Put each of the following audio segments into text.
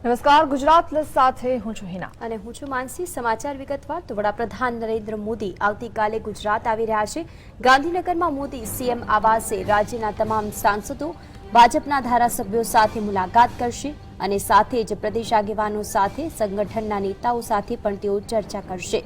નમસ્કાર, ગુજરાત પ્લસ સાથે હું છું હિના અને હું છું માનસી। સમાચાર વિગતવાર તો વડાપ્રધાન નરેન્દ્ર મોદી આવતીકાલે ગુજરાત આવી રહ્યા છે। ગાંધીનગરમાં મોદી સીએમ આવાસે રાજ્યના તમામ સાંસદો, ભાજપના ધારાસભ્યો સાથે મુલાકાત કરશે અને સાથે જ પ્રદેશ આગેવાનો સાથે સંગઠનના નેતાઓ સાથે પણ તેઓ ચર્ચા કરશે।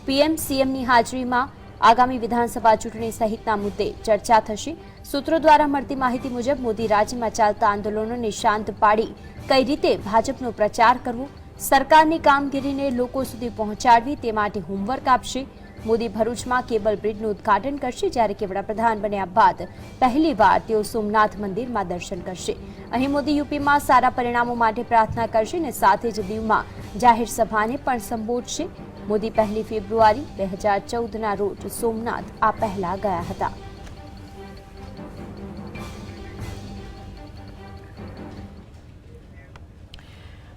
પીએમ સીએમની હાજરીમાં આગામી વિધાનસભા ચૂંટણી સહિતના મુદ્દે ચર્ચા થશે। સૂત્રો દ્વારા મળતી માહિતી મુજબ મોદી રાજ્યમાં ચાલતા આંદોલનોને શાંત પાડી કઈ રીતે ભાજપનો પ્રચાર કરવો, સરકારની કામગીરીને લોકો સુધી પહોંચાડવી તે માટે હોમવર્ક આપશે। મોદી ભરૂચમાં કેબલ બ્રિજનું ઉદ્ઘાટન કરશે, જ્યારે કે વડાપ્રધાન બન્યા બાદ પહેલીવાર તેઓ સોમનાથ મંદિરમાં દર્શન કરશે। અહીં મોદી યુપીમાં સારા પરિણામો માટે પ્રાર્થના કરશે અને સાથે જ દીવમાં જાહેર સભાને પણ સંબોધશે। મોદી 1 ફેબ્રુઆરી 2014ના રોજ સોમનાથ આ પહેલા ગયા હતા।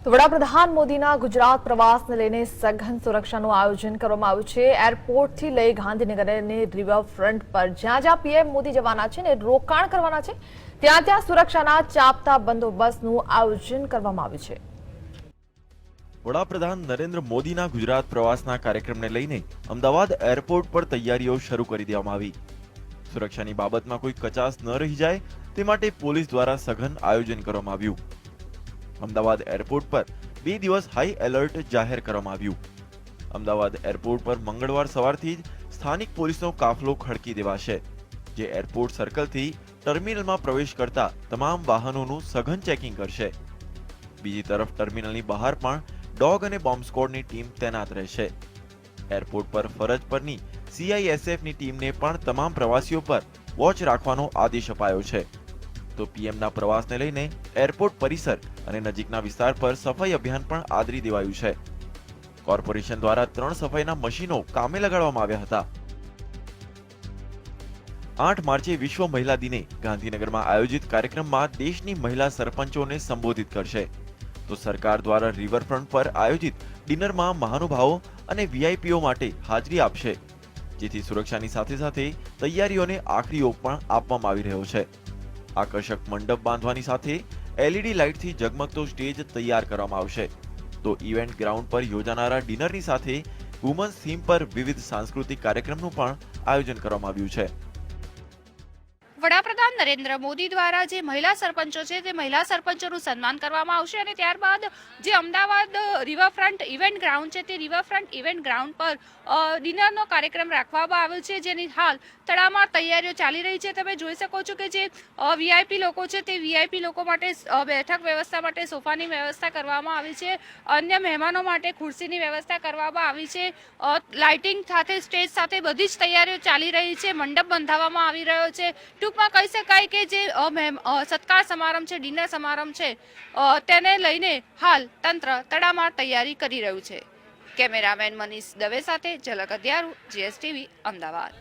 તો વડાપ્રધાન મોદીના ગુજરાત પ્રવાસને લઈને સઘન સુરક્ષાનું આયોજન કરવામાં આવ્યું છે। એરપોર્ટથી લઈ ગાંધીનગર અને રિવરફ્રન્ટ પર જ્યાં જ્યાં પીએમ મોદી જવાના છે ને રોકાણ કરવાના છે ત્યાં ત્યાં સુરક્ષાના ચાપતા બંદોબસ્તનું આયોજન કરવામાં આવ્યું છે। વડાપ્રધાન નરેન્દ્ર મોદીના ગુજરાત પ્રવાસના કાર્યક્રમને લઈને અમદાવાદ એરપોર્ટ પર તૈયારીઓ શરૂ કરી દેવામાં આવી। સુરક્ષાની બાબતમાં કોઈ કચાસ ન રહી જાય તે માટે પોલીસ દ્વારા સઘન આયોજન કરવામાં આવ્યું। અમદાવાદ એરપોર્ટ પર 2 દિવસ હાઈ એલર્ટ જાહેર કરવામાં આવ્યું। અમદાવાદ એરપોર્ટ પર મંગળવાર સવારથી જ સ્થાનિક પોલીસનો કાફલો ખડકી દેવાશે, જે એરપોર્ટ સર્કલથી ટર્મિનલમાં પ્રવેશ કરતા તમામ વાહનોનું સઘન ચેકિંગ કરશે। બીજી તરફ ટર્મિનલની બહાર પણ ડોગ અને બોમ્બ સ્ક્વોડની ટીમ તૈનાત રહેશે। એરપોર્ટ પર ફરજ પરની સીઆઈએસએફની ટીમને પણ તમામ પ્રવાસીઓ પર વોચ રાખવાનો આદેશ અપાયો છે। તો પીએમના પ્રવાસને લઈને એરપોર્ટ પરિસર અને નજીકના વિસ્તાર પર સફાઈ અભિયાન પણ આદરી દેવાયું છે। કોર્પોરેશન દ્વારા 3 સફાઈના મશીનો કામે લગાડવામાં આવ્યા હતા। 8 માર્ચે વિશ્વ મહિલા દિને ગાંધીનગરમાં આયોજિત કાર્યક્રમમાં દેશની મહિલા સરપંચોને સંબોધિત કરશે। તો સરકાર દ્વારા રિવરફ્રન્ટ પર આયોજિત ડિનરમાં મહાનુભાવો અને વીઆઈપીઓ માટે હાજરી આપશે, જેથી સુરક્ષાની સાથે સાથે તૈયારીઓને આખરી ઓપ પણ આપવામાં આવી રહ્યો છે। આકર્ષક મંડપ બાંધવાની સાથે એલઈડી લાઇટથી ઝગમગતો સ્ટેજ તૈયાર કરવામાં આવશે। તો ઇવેન્ટ ગ્રાઉન્ડ પર યોજાનારા ડિનરની સાથે વુમન્સ થીમ પર વિવિધ સાંસ્કૃતિક કાર્યક્રમનું પણ આયોજન કરવામાં આવ્યું છે। વડાપ્રધાન નરેન્દ્ર મોદી દ્વારા જે મહિલા સરપંચો છે તે મહિલા સરપંચોનું સન્માન કરવામાં આવશે અને ત્યારબાદ જે અમદાવાદ રિવરફ્રન્ટ ઇવેન્ટ ગ્રાઉન્ડ છે તે રિવરફ્રન્ટ ઇવેન્ટ ગ્રાઉન્ડ પર ડિનરનો કાર્યક્રમ રાખવામાં આવ્યો છે, જેની હાલ તડામાર તૈયારીઓ ચાલી રહી છે। તમે જોઈ શકો છો કે જે વીઆઈપી લોકો છે તે વીઆઈપી લોકો માટે બેઠક વ્યવસ્થા માટે સોફાની વ્યવસ્થા કરવામાં આવી છે। અન્ય મહેમાનો માટે ખુરશીની વ્યવસ્થા કરવામાં આવી છે। લાઇટિંગ સાથે સ્ટેજ સાથે બધી જ તૈયારીઓ ચાલી રહી છે। મંડપ બંધાવવામાં આવી રહ્યો છે। ટૂંકમાં કહી શકાય કે જે સત્કાર સમારંભ છે, ડિનર સમારંભ છે, તેને લઈને હાલ તંત્ર તડામાર તૈયારી કરી રહ્યું છે। કેમેરામેન મનીષ દવે સાથે ઝલક અધ્યારું, જીએસટીવી, અમદાવાદ।